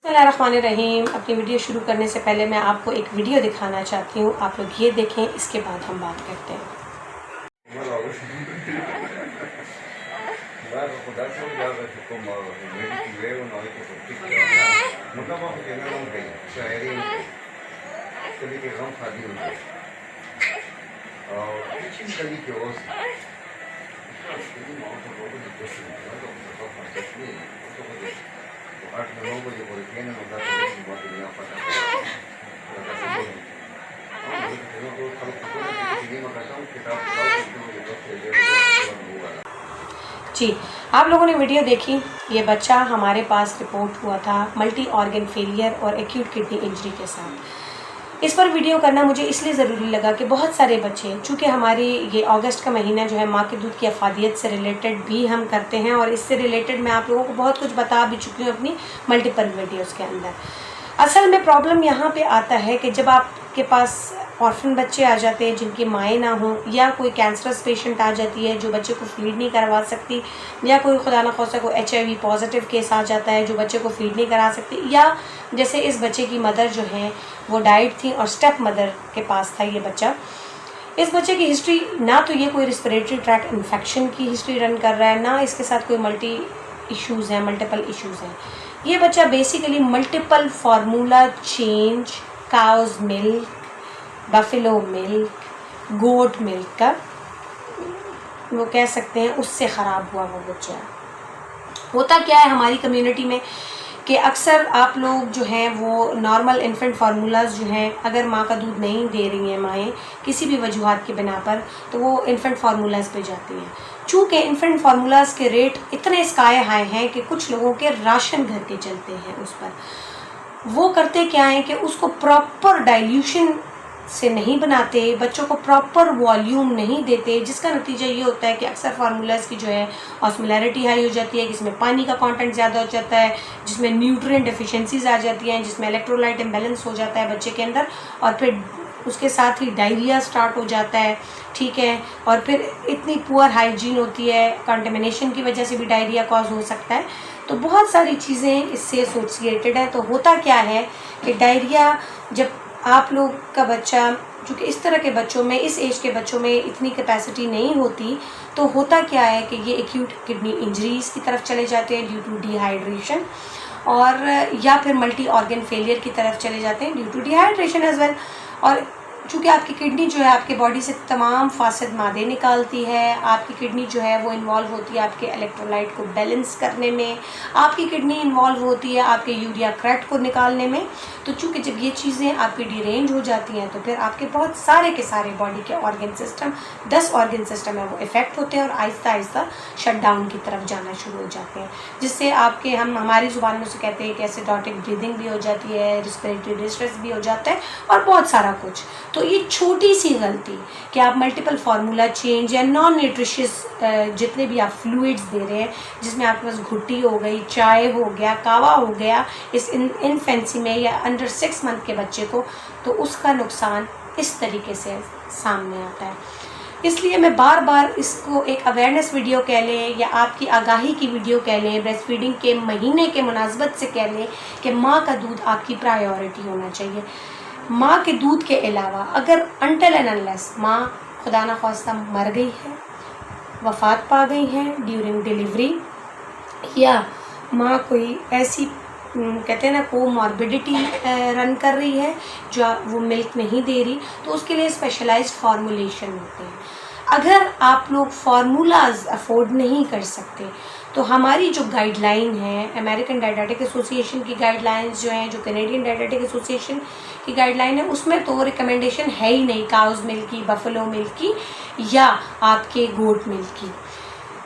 बिस्मिल्लाहिर्रहमानिर्रहीम। अपनी वीडियो शुरू करने से पहले मैं आपको एक वीडियो दिखाना चाहती हूँ। आप लोग ये देखें, इसके बाद हम बात करते हैं। जी, आप लोगों ने वीडियो देखी। ये बच्चा हमारे पास रिपोर्ट हुआ था मल्टी ऑर्गन फेलियर और एक्यूट किडनी इंजरी के साथ। इस पर वीडियो करना मुझे इसलिए ज़रूरी लगा कि बहुत सारे बच्चे, चूँकि हमारी ये अगस्त का महीना जो है माँ के दूध की अफादियत से रिलेटेड भी हम करते हैं, और इससे रिलेटेड मैं आप लोगों को बहुत कुछ बता भी चुकी हूँ अपनी मल्टीपल वीडियोज़ के अंदर। असल में प्रॉब्लम यहाँ पे आता है कि जब आपके पास ऑर्फन बच्चे आ जाते हैं जिनकी माएँ ना हों, या कोई कैंसरस पेशेंट आ जाती है जो बच्चे को फीड नहीं करवा सकती, या कोई खुदा न खास्ता को HIV पॉजिटिव केस आ जाता है जो बच्चे को फीड नहीं करा सकती, या जैसे इस बच्चे की मदर जो है वो डाइट थी और स्टेप मदर के पास था ये बच्चा। इस बच्चे की हिस्ट्री, ना तो ये कोई रिस्पिरेटरी ट्रैक्ट इन्फेक्शन की हिस्ट्री रन कर रहा है, ना इसके साथ कोई मल्टीपल इश्यूज़ हैं। ये बच्चा basically multiple formula change, cow's milk, buffalo milk, goat milk का वो कह सकते हैं उससे ख़राब हुआ वो बच्चा। होता क्या है हमारी कम्युनिटी में कि अक्सर आप लोग जो हैं वो नॉर्मल इन्फेंट फार्मूलाज जो हैं, अगर माँ का दूध नहीं दे रही हैं माएँ किसी भी वजूहात की बिना पर, तो वो इन्फेंट फार्मूलाज पे जाती हैं। चूँकि इन्फेंट फार्मूलाज के रेट इतने स्काई हाई हैं कि कुछ लोगों के राशन घर के चलते हैं उस पर। वो करते क्या है कि उसको प्रॉपर डाइल्यूशन से नहीं बनाते, बच्चों को प्रॉपर वॉल्यूम नहीं देते, जिसका नतीजा ये होता है कि अक्सर फार्मूलाज की जो है ऑस्मोलैरिटी हाई हो जाती है, जिसमें पानी का कंटेंट ज़्यादा हो जाता है, जिसमें न्यूट्रिएंट डेफिशिएंसीज आ जाती हैं, जिसमें इलेक्ट्रोलाइट इम्बैलेंस हो जाता है बच्चे के अंदर, और फिर उसके साथ ही डायरिया स्टार्ट हो जाता है। ठीक है, और फिर इतनी पुअर हाइजीन होती है, कंटेमिनेशन की वजह से भी डायरिया कॉज हो सकता है। तो बहुत सारी चीज़ें इससे एसोसिएटेड है। तो होता क्या है कि डायरिया, जब आप लोग का बच्चा, चूँकि इस तरह के बच्चों में, इस एज के बच्चों में इतनी कैपेसिटी नहीं होती, तो होता क्या है कि ये एक्यूट किडनी इंजरीज़ की तरफ चले जाते हैं ड्यू टू डिहाइड्रेशन, और या फिर मल्टी ऑर्गन फेलियर की तरफ चले जाते हैं due to dehydration as well. और चूँकि आपकी किडनी जो है आपके बॉडी से तमाम फासिद मादे निकालती है, आपकी किडनी जो है वो इन्वॉल्व होती है आपके इलेक्ट्रोलाइट को बैलेंस करने में, आपकी किडनी इन्वॉल्व होती है आपके यूरिया क्रेट को निकालने में। तो चूँकि जब ये चीज़ें आपकी डिरेंज हो जाती हैं तो फिर आपके बहुत सारे के सारे बॉडी के ऑर्गन सिस्टम, 10 ऑर्गन सिस्टम है वो इफ़ेक्ट होते हैं और आहिस्ता आहिस्ता शट डाउन की तरफ जाना शुरू हो जाते हैं, जिससे आपके, हम हमारी ज़ुबान में से कहते हैं कि एसिडोटिक ब्रीदिंग भी हो जाती है, रिस्पिरेटरी डिस्ट्रेस भी हो जाता है, और बहुत सारा कुछ। तो ये छोटी सी गलती कि आप मल्टीपल फार्मूला चेंज या नॉन न्यूट्रिशियस जितने भी आप फ्लूइड्स दे रहे हैं, जिसमें आपके पास घुट्टी हो गई, चाय हो गया, कावा हो गया, इस इनफेंसी में या अंडर 6 मंथ के बच्चे को, तो उसका नुकसान इस तरीके से सामने आता है। इसलिए मैं बार बार इसको एक अवेयरनेस वीडियो कह लें या आपकी आगाही की वीडियो कह लें, ब्रेस्ट फीडिंग के महीने के मुनासबत से कह लें कि माँ का दूध आपकी प्रायोरिटी होना चाहिए। माँ के दूध के अलावा अगर अनटिल एंड अनलेस माँ खुदा न खास्ता मर गई है, वफ़ात पा गई हैं ड्यूरिंग डिलीवरी, या माँ कोई ऐसी कहते हैं ना कोमॉर्बिडिटी रन कर रही है जो वो मिल्क नहीं दे रही, तो उसके लिए स्पेशलाइज्ड फार्मूलेशन होते हैं। अगर आप लोग फार्मूलाज अफोर्ड नहीं कर सकते तो हमारी जो गाइडलाइन है, अमेरिकन डायटेटिक एसोसिएशन की गाइडलाइंस जो हैं, जो कैनेडियन डायटेटिक एसोसिएशन की गाइडलाइन है, उसमें तो रिकमेंडेशन है ही नहीं काउज मिल्क की, बफेलो मिल्क की, या आपके गोट मिल्क की।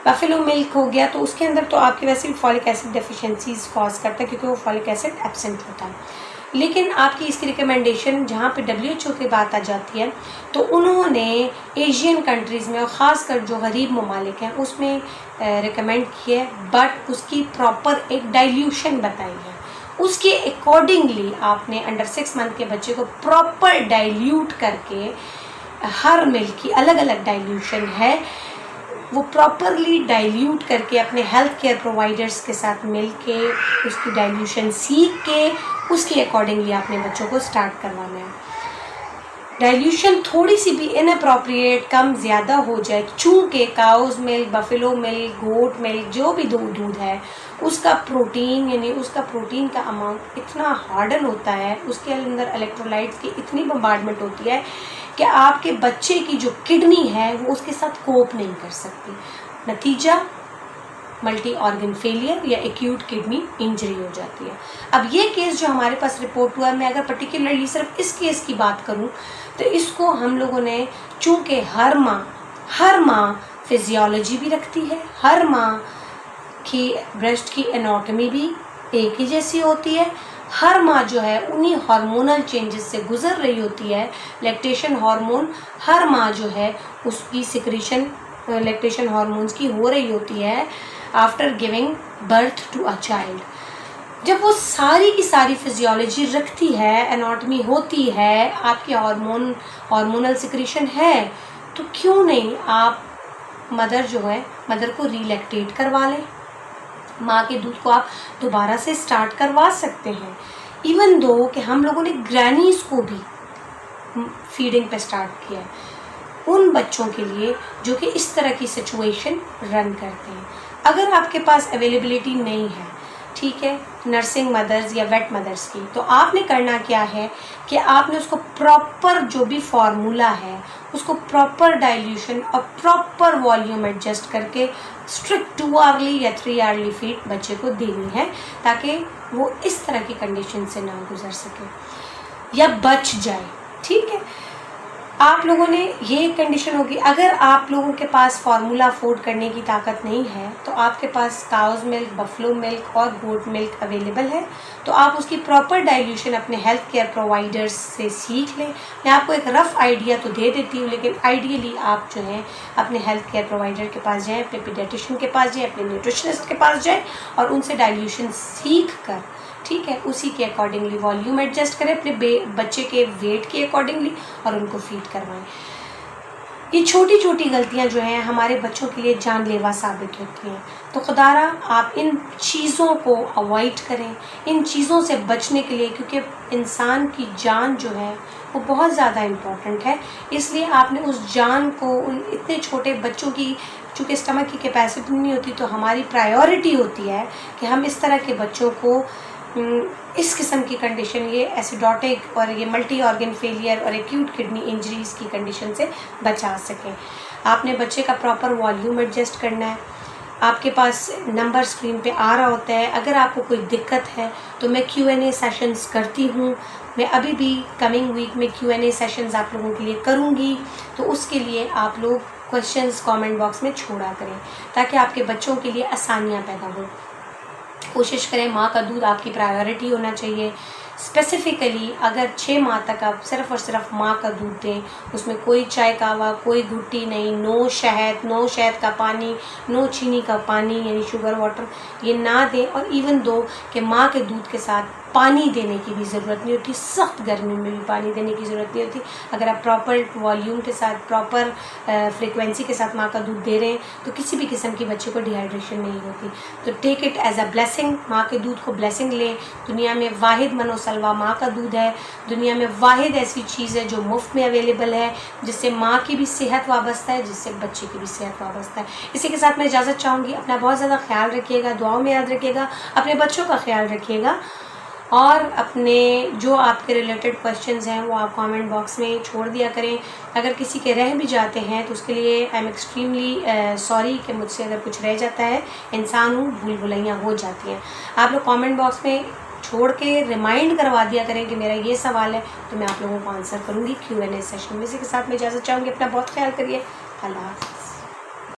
बफेलो मिल्क हो गया तो उसके अंदर तो आपके वैसे भी फॉलिक एसिड डेफिशिएंसीज कॉज करता है, क्योंकि वो फॉलिक एसिड एब्सेंट होता है। लेकिन आपकी इसकी रिकमेंडेशन जहाँ पे WHO की बात आ जाती है, तो उन्होंने एशियन कंट्रीज़ में और ख़ासकर जो गरीब ममालिक हैं उसमें रिकमेंड किया है, बट उसकी प्रॉपर एक डाइल्यूशन बताई है। उसके अकॉर्डिंगली आपने अंडर 6 मंथ के बच्चे को प्रॉपर डाइल्यूट करके, हर मिल्क की अलग अलग डाइल्यूशन है, वो प्रॉपरली डाइल्यूट करके अपने हेल्थ केयर प्रोवाइडर्स के साथ मिल के उसकी डाइल्यूशन सीख के उसके अकॉर्डिंगली अपने बच्चों को स्टार्ट करवाना है। डाइल्यूशन थोड़ी सी भी इनअप्रोप्रिएट कम ज़्यादा हो जाए, चूँकि cow's milk, buffalo milk, goat milk, जो भी दूध है उसका प्रोटीन यानी उसका प्रोटीन का अमाउंट इतना हार्डन होता है, उसके अंदर इलेक्ट्रोलाइट्स की इतनी बम्बार्डमेंट होती है कि आपके बच्चे की जो किडनी है वो उसके साथ कोप नहीं कर सकती। नतीजा मल्टी ऑर्गन फेलियर या एक्यूट किडनी इंजरी हो जाती है। अब ये केस जो हमारे पास रिपोर्ट हुआ है, मैं अगर पर्टिकुलरली सिर्फ इस केस की बात करूं तो इसको हम लोगों ने, चूँकि हर माँ फिजियोलॉजी भी रखती है, हर माँ की ब्रेस्ट की एनाटॉमी भी एक ही जैसी होती है, हर माँ जो है उन्हीं हार्मोनल चेंजेस से गुजर रही होती है। लैक्टेशन हार्मोन हर माँ जो है उसकी सिक्रीशन लैक्टेशन हार्मोन्स की हो रही होती है after giving birth to a child. जब वो सारी की सारी फिजियोलॉजी रखती है, एनाटॉमी होती है, आपकी हार्मोनल सिक्रीशन है, तो क्यों नहीं आप मदर को रीलैक्टेट करवा लें, माँ के दूध को आप दोबारा से स्टार्ट करवा सकते हैं। इवन दो कि हम लोगों ने ग्रैनीज को भी फीडिंग पे स्टार्ट किया है उन बच्चों के लिए जो कि इस तरह की सिचुएशन रन करते हैं। अगर आपके पास अवेलेबिलिटी नहीं है, ठीक है, नर्सिंग मदर्स या वेट मदर्स की, तो आपने करना क्या है कि आपने उसको प्रॉपर जो भी फार्मूला है उसको प्रॉपर डाइल्यूशन और प्रॉपर वॉल्यूम एडजस्ट करके स्ट्रिक्ट 2 आवरली या 3 आवरली फीड बच्चे को देनी है ताकि वो इस तरह की कंडीशन से ना गुजर सके या बच जाए। ठीक है, आप लोगों ने ये कंडीशन होगी। अगर आप लोगों के पास फार्मूला अफोर्ड करने की ताकत नहीं है तो आपके पास काउज मिल्क, बफलो मिल्क और गोट मिल्क अवेलेबल है, तो आप उसकी प्रॉपर डाइल्यूशन अपने हेल्थ केयर प्रोवाइडर्स से सीख लें। मैं आपको एक रफ़ आइडिया तो दे देती हूँ, लेकिन आइडियली आप जो है अपने हेल्थ केयर प्रोवाइडर के पास जाएँ, अपने पीडियाट्रिशियन के पास जाएँ, अपने न्यूट्रिशनिस्ट के पास जाएँ और उनसे डाइल्यूशन सीख कर, ठीक है, उसी के अकॉर्डिंगली वॉल्यूम एडजस्ट करें अपने बच्चे के वेट के अकॉर्डिंगली और उनको फीड करवाएं। ये छोटी छोटी गलतियां जो हैं हमारे बच्चों के लिए जानलेवा साबित होती हैं। तो खुदारा आप इन चीज़ों को अवॉइड करें, इन चीज़ों से बचने के लिए, क्योंकि इंसान की जान जो है वो बहुत ज़्यादा इम्पॉर्टेंट है। इसलिए आपने उस जान को, उन इतने छोटे बच्चों की चूँकि स्टमक की कैपेसिटी नहीं होती, तो हमारी प्रायोरिटी होती है कि हम इस तरह के बच्चों को इस किस्म की कंडीशन, ये एसिडोटिक और ये मल्टी ऑर्गन फेलियर और एक्यूट किडनी इंजरीज की कंडीशन से बचा सकें। आपने बच्चे का प्रॉपर वॉल्यूम एडजस्ट करना है। आपके पास नंबर स्क्रीन पे आ रहा होता है। अगर आपको कोई दिक्कत है तो मैं Q&A सेशंस करती हूँ। मैं अभी भी कमिंग वीक में Q&A सेशंस आप लोगों के लिए करूँगी, तो उसके लिए आप लोग क्वेश्चंस कमेंट बॉक्स में छोड़ा करें ताकि आपके बच्चों के लिए आसानियाँ पैदा हो। कोशिश करें, माँ का दूध आपकी प्रायोरिटी होना चाहिए। स्पेसिफ़िकली अगर 6 माह तक आप सिर्फ़ और सिर्फ माँ का दूध दें, उसमें कोई चाय कावा, कोई घुट्टी नहीं, नो शहद का पानी, नो चीनी का पानी यानी शुगर वाटर, ये ना दें। और इवन दो कि माँ के दूध के साथ पानी देने की भी ज़रूरत नहीं होती, सख्त गर्मी में भी पानी देने की ज़रूरत नहीं होती। अगर आप प्रॉपर वॉल्यूम के साथ, प्रॉपर फ्रीक्वेंसी के साथ माँ का दूध दे रहे हैं तो किसी भी किस्म की बच्चे को डिहाइड्रेशन नहीं होती। तो take it as a blessing, माँ के दूध को ब्लेसिंग लें। दुनिया में वाहिद मनोसलवा माँ का दूध है, दुनिया में वाहिद ऐसी चीज़ है जो मुफ्त में अवेलेबल है, जिससे माँ की भी सेहत वाबस्ता है, जिससे बच्चे की भी सेहत वाबस्ता है। इसी के साथ मैं इजाज़त चाहूँगी। अपना बहुत ज़्यादा ख्याल रखिएगा, दुआओं में याद रखिएगा, अपने बच्चों का ख्याल रखिएगा और अपने जो आपके रिलेटेड क्वेश्चंस हैं वो आप कमेंट बॉक्स में छोड़ दिया करें। अगर किसी के रह भी जाते हैं तो उसके लिए आई एम एक्सट्रीमली सॉरी कि मुझसे अगर कुछ रह जाता है, इंसान हूँ, भूल भुलैयाँ हो जाती हैं। आप लोग कमेंट बॉक्स में छोड़ के रिमाइंड करवा दिया करें कि मेरा ये सवाल है, तो मैं आप लोगों को आंसर करूँगी Q&A सेशन में। इसी के साथ मैं इजाज़त चाहूँगी। अपना बहुत ख्याल करिए। अल्लाह हाफ़िज़।